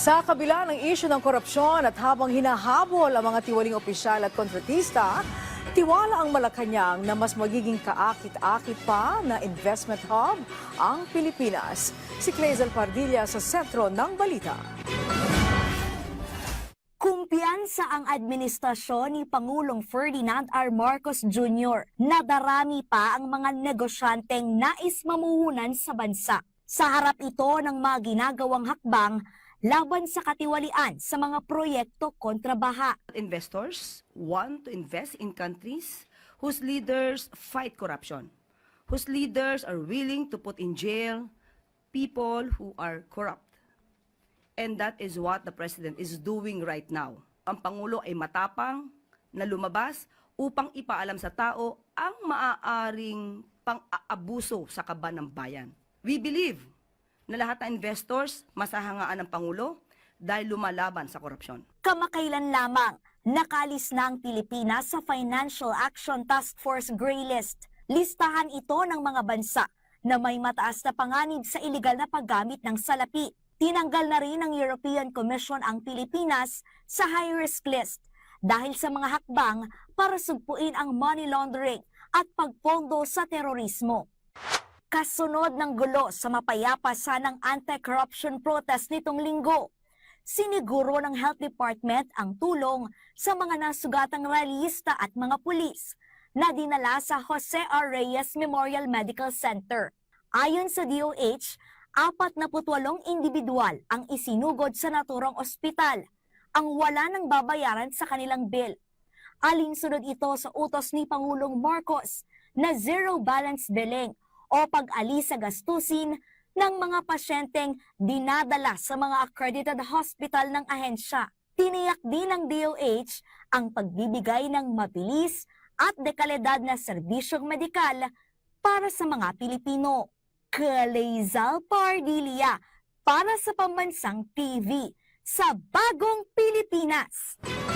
Sa kabila ng isyu ng korupsyon at habang hinahabol ang mga tiwaling opisyal at kontratista, tiwala ang Malacanang na mas magiging kaakit-akit pa na investment hub ang Pilipinas. Si Clazel Pardilla sa sentro ng balita. Kumpiyansa ang administrasyon ni Pangulong Ferdinand R. Marcos Jr. na darami pa ang mga negosyanteng nais mamuhunan sa bansa. Sa harap ito ng mga ginagawang hakbang laban sa katiwalian sa mga proyekto kontra baha. Investors want to invest in countries whose leaders fight corruption, whose leaders are willing to put in jail people who are corrupt. And that is what the President is doing right now. Ang Pangulo ay matapang na lumabas upang ipaalam sa tao ang maaaring pang-aabuso sa kaban ng bayan. We believe na lahat ng investors masahangaan ng Pangulo dahil lumalaban sa korupsyon. Kamakailan lamang, nakalis na ang Pilipinas sa Financial Action Task Force Gray List. Listahan ito ng mga bansa na may mataas na panganib sa iligal na paggamit ng salapi. Tinanggal na rin ng European Commission ang Pilipinas sa high-risk list dahil sa mga hakbang para sugpuin ang money laundering at pagpondo sa terorismo. Kasunod ng gulo sa mapayapa sanang anti-corruption protest nitong linggo, siniguro ng Health Department ang tulong sa mga nasugatang realista at mga pulis na dinala sa Jose R. Reyes Memorial Medical Center. Ayon sa DOH, 48 individual ang isinugod sa naturang ospital ang wala nang babayaran sa kanilang bill. Alinsunod ito sa utos ni Pangulong Marcos na zero balance billing o pag-alis sa gastusin ng mga pasyenteng dinadala sa mga accredited hospital ng ahensya. Tiniyak din ng DOH ang pagbibigay ng mabilis at dekalidad na serbisyong medikal para sa mga Pilipino. Clazel Pardilla para sa Pambansang TV sa Bagong Pilipinas.